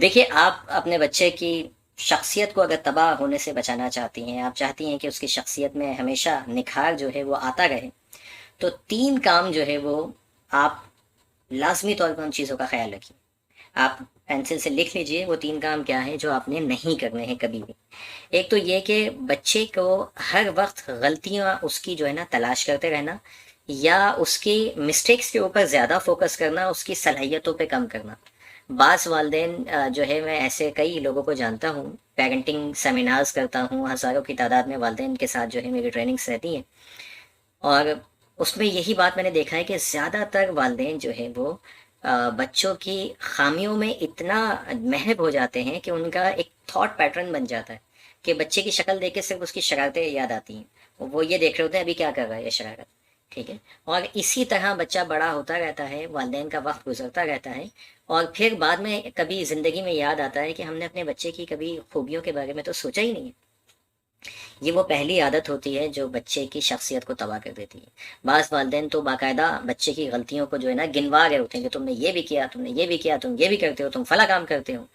देखिए, आप अपने बच्चे की शख्सियत को अगर तबाह होने से बचाना चाहती हैं, आप चाहती हैं कि उसकी शख्सियत में हमेशा निखार जो है वो आता रहे, तो 3 काम जो है वो आप लाज़मी तौर पर उन चीज़ों का ख़्याल रखिए। आप पेंसिल से लिख लीजिए वो 3 काम क्या हैं जो आपने नहीं करने हैं कभी भी। एक तो ये कि बच्चे को हर वक़्त गलतियाँ उसकी जो है ना तलाश करते रहना, या उसकी मिस्टेक्स के ऊपर ज़्यादा फ़ोकस करना, उसकी सलाहियतों पे कम करना। बाज़ वालिदैन जो है, मैं ऐसे कई लोगों को जानता हूँ, पेरेंटिंग सेमिनार्स करता हूँ, हज़ारों की तादाद में वालिदैन के साथ जो है मेरी ट्रेनिंग्स रहती हैं, और उसमें यही बात मैंने देखा है कि ज़्यादातर वालिदैन जो है वो बच्चों की खामियों में इतना महव हो जाते हैं कि उनका एक थॉट पैटर्न बन जाता है कि बच्चे की शक्ल देख के सिर्फ उसकी शरारतें याद आती हैं। वो ये देख रहे होते हैं अभी क्या कर रहा है ये शरारत। ठीक है। और इसी तरह बच्चा बड़ा होता रहता है, वालिदैन का वक्त गुजरता रहता है, और फिर बाद में कभी ज़िंदगी में याद आता है कि हमने अपने बच्चे की कभी खूबियों के बारे में तो सोचा ही नहीं है। ये वो पहली आदत होती है जो बच्चे की शख्सियत को तबाह कर देती है। बाज़ वालिदैन तो बाकायदा बच्चे की गलतियों को जो है ना गिनवा रहे होते हैं कि तुमने ये भी किया, तुमने ये भी किया, तुम ये भी करते हो, तुम फला काम करते हो।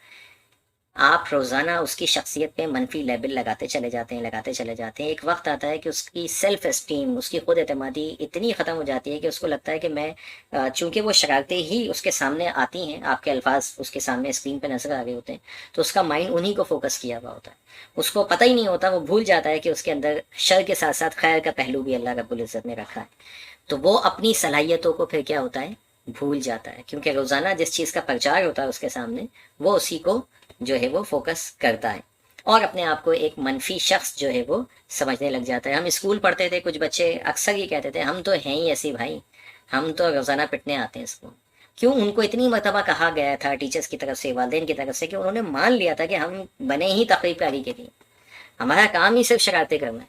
आप रोज़ाना उसकी शख्सियत पे मनफी लेबल लगाते चले जाते हैं, लगाते चले जाते हैं। एक वक्त आता है कि उसकी सेल्फ एस्टीम, उसकी खुद एतमादी इतनी ख़त्म हो जाती है कि उसको लगता है कि मैं चूंकि वो शरारतें ही उसके सामने आती हैं, आपके अल्फाज उसके सामने स्क्रीन पे नजर आ रहे होते हैं, तो उसका माइंड उन्हीं को फोकस किया हुआ होता है। उसको पता ही नहीं होता, वो भूल जाता है कि उसके अंदर शर के साथ साथ खैर का पहलू भी अल्लाह रब्बुल इज़्ज़त ने रखा है। तो वो अपनी सलाहियतों को फिर क्या होता है, भूल जाता है, क्योंकि रोज़ाना जिस चीज़ का प्रचार होता है उसके सामने, वो उसी को जो है वो फोकस करता है, और अपने आप को एक मनफी शख्स जो है वो समझने लग जाता है। हम स्कूल पढ़ते थे, कुछ बच्चे अक्सर ये कहते थे हम तो हैं ही ऐसी भाई, हम तो रोज़ाना पिटने आते हैं स्कूल। क्यों? उनको इतनी मरतबा कहा गया था टीचर्स की तरफ से, वालिदैन की तरफ से, कि उन्होंने मान लिया था कि हम बने ही तकरीबकारी के लिए, हमारा काम ही सिर्फ शरारतें करना है।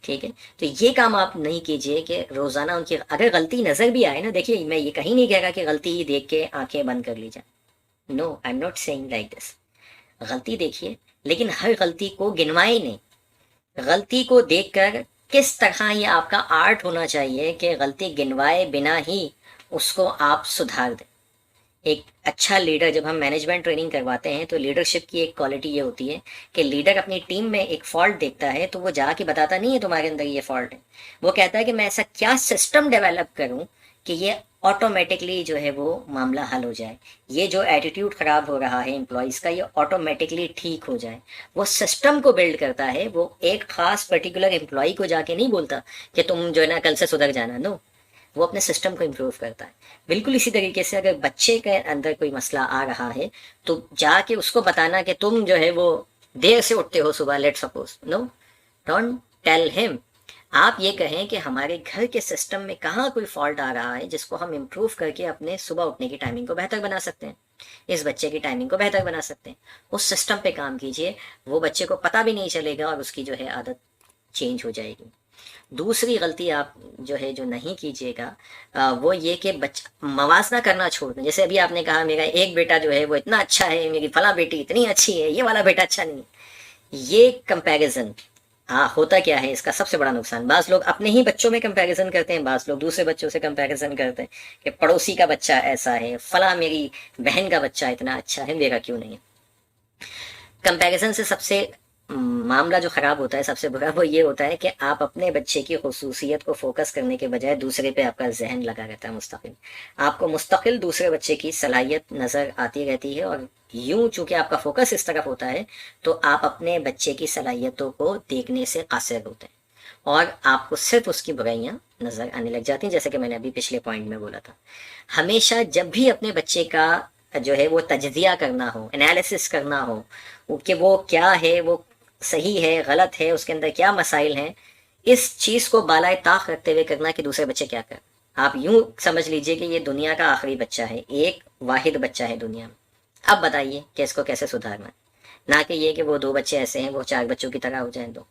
ठीक है। तो ये काम आप नहीं कीजिए कि रोज़ाना उनकी अगर गलती नज़र भी आए ना, देखिए मैं ये कहीं नहीं कह रहा कि गलती ही देख के आंखें बंद कर ली जाए। No, I am not saying like this. गलती देखिए, लेकिन हर गलती को गिनवाए नहीं। गलती को देखकर किस तरह ये आपका आर्ट होना चाहिए कि गलती गिनवाए बिना ही उसको आप सुधार दें। एक अच्छा लीडर, जब हम मैनेजमेंट ट्रेनिंग करवाते हैं तो लीडरशिप की एक क्वालिटी ये होती है कि लीडर अपनी टीम में एक फॉल्ट देखता है तो वो जाके बताता नहीं है तुम्हारे अंदर ये फॉल्ट है। वो कहता है कि मैं ऐसा क्या सिस्टम डेवलप करूं कि ये ऑटोमेटिकली जो है वो मामला हल हो जाए, ये जो एटीट्यूड खराब हो रहा है एम्प्लॉयज़ का ये ऑटोमेटिकली ठीक हो जाए। वो सिस्टम को बिल्ड करता है, वो एक खास पर्टिकुलर एम्प्लॉय को जाके नहीं बोलता कि तुम जो है ना कल से सुधर जाना। नो, वो अपने सिस्टम को इम्प्रूव करता है। बिल्कुल इसी तरीके से अगर बच्चे के अंदर कोई मसला आ रहा है तो जाके उसको बताना कि तुम जो है वो देर से उठते हो सुबह, let suppose. No, don't tell him. आप ये कहें कि हमारे घर के सिस्टम में कहाँ कोई फॉल्ट आ रहा है जिसको हम इम्प्रूव करके अपने सुबह उठने की टाइमिंग को बेहतर बना सकते हैं, इस बच्चे की टाइमिंग को बेहतर बना सकते हैं। उस सिस्टम पे काम कीजिए, वो बच्चे को पता भी नहीं चलेगा और उसकी जो है आदत चेंज हो जाएगी। दूसरी गलती आप जो है जो नहीं कीजिएगा वो ये कि बच्चा मवाजना करना छोड़ दें। जैसे अभी आपने कहा मेरा एक बेटा जो है वो इतना अच्छा है, मेरी फला बेटी इतनी अच्छी है, ये वाला बेटा अच्छा नहीं है। ये कंपैरिजन, हाँ, होता क्या है इसका सबसे बड़ा नुकसान, बाज लोग अपने ही बच्चों में कंपैरिजन करते हैं, बाज लोग दूसरे बच्चों से कंपैरिजन करते हैं कि पड़ोसी का बच्चा ऐसा है, फला मेरी बहन का बच्चा इतना अच्छा है, मेरा क्यों नहीं है। कंपैरिजन से सबसे मामला जो ख़राब होता है, सबसे बुरा वो ये होता है कि आप अपने बच्चे की खसूसियत को फोकस करने के बजाय दूसरे पे आपका जहन लगा रहता है मुस्तकिल। आपको मुस्तकिल दूसरे बच्चे की सलाहियत नज़र आती रहती है, और यूं चूंकि आपका फोकस इस तरफ होता है तो आप अपने बच्चे की सलाहियतों को देखने से कासिर होते हैं और आपको सिर्फ उसकी बुराइयां नज़र आने लग जाती हैं, जैसे कि मैंने अभी पिछले पॉइंट में बोला था। हमेशा जब भी अपने बच्चे का जो है वो तजजिया करना हो, एनालिसिस करना हो कि वो क्या है, वो सही है गलत है, उसके अंदर क्या मसाइल हैं, इस चीज़ को बालाए ताक रखते हुए करना कि दूसरे बच्चे क्या कर। आप यूं समझ लीजिए कि ये दुनिया का आखिरी बच्चा है, एक वाहिद बच्चा है दुनिया में। अब बताइए कि इसको कैसे सुधारना है। ना कि ये कि वो 2 बच्चे ऐसे हैं वो 4 बच्चों की तरह हो जाएं। दो,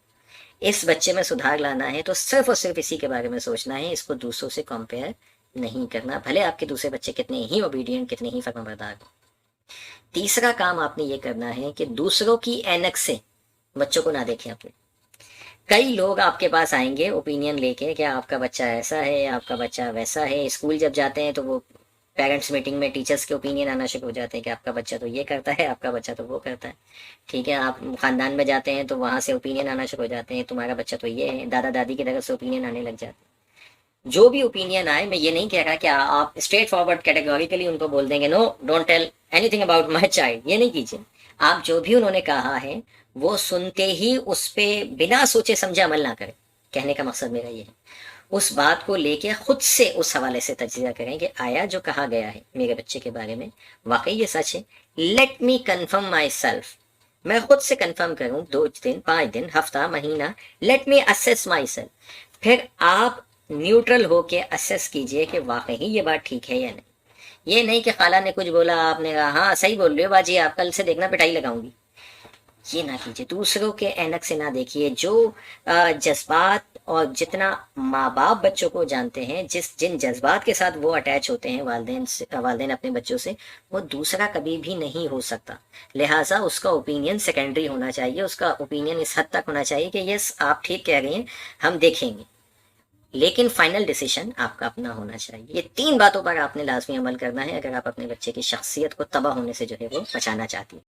इस बच्चे में सुधार लाना है तो सिर्फ और सिर्फ इसी के बारे में सोचना है, इसको दूसरों से कंपेयर नहीं करना, भले आपके दूसरे बच्चे कितने ही ओबीडियंट, कितने ही फर्माबरदार हो। तीसरा काम आपने ये करना है कि दूसरों की ऐनक से बच्चों को ना देखें अपने। कई लोग आपके पास आएंगे ओपिनियन लेके कि आपका बच्चा ऐसा है, आपका बच्चा वैसा है, स्कूल जब जाते हैं तो वो پیرنٹس میٹنگ میں ٹیچرس کے اوپینین آنا شروع ہو جاتے ہیں کہ آپ کا بچہ تو یہ کرتا ہے، آپ کا بچہ تو وہ کرتا ہے، ٹھیک ہے. آپ خاندان میں جاتے ہیں تو وہاں سے اوپینین آنا شروع ہو جاتے ہیں، تمہارا بچہ تو یہ ہے، دادا دادی کی طرف سے اوپینین آنے لگ جاتے ہیں. جو بھی اوپینین آئے، میں یہ نہیں کہہ رہا کہ آپ اسٹریٹ فارورڈ کیٹیگوریکلی ان کو بول دیں گے no don't tell anything about my child, یہ نہیں کیجیے. آپ جو بھی انہوں نے کہا ہے وہ سنتے ہی اس پہ بنا سوچے سمجھے عمل نہ کریں. کہنے کا مقصد میرا یہ ہے، اس بات کو لے کے خود سے اس حوالے سے تجزیہ کریں کہ آیا جو کہا گیا ہے میرے بچے کے بارے میں واقعی یہ سچ ہے. Let me confirm my self, میں خود سے کنفرم کروں، 2 دن 5 دن ہفتہ مہینہ، let me assess my self. پھر آپ نیوٹرل ہو کے اسیس کیجئے کہ واقعی یہ بات ٹھیک ہے یا نہیں. یہ نہیں کہ خالہ نے کچھ بولا آپ نے کہا ہاں صحیح بول رہے ہو باجی، آپ کل سے دیکھنا پٹائی لگاؤں گی. یہ نہ کیجیے، دوسروں کے اینک سے نہ دیکھیے. جو جذبات اور جتنا ماں باپ بچوں کو جانتے ہیں، جن جذبات کے ساتھ وہ اٹیچ ہوتے ہیں والدین اپنے بچوں سے، وہ دوسرا کبھی بھی نہیں ہو سکتا. لہٰذا اس کا اوپینین سیکنڈری ہونا چاہیے، اس کا اوپینین اس حد تک ہونا چاہیے کہ یس آپ ٹھیک کہہ رہی ہیں، ہم دیکھیں گے، لیکن فائنل ڈیسیشن آپ کا اپنا ہونا چاہیے. یہ 3 باتوں پر آپ نے لازمی عمل کرنا ہے اگر آپ اپنے بچے کی شخصیت کو تباہ ہونے سے جو ہے وہ بچانا چاہتی ہیں.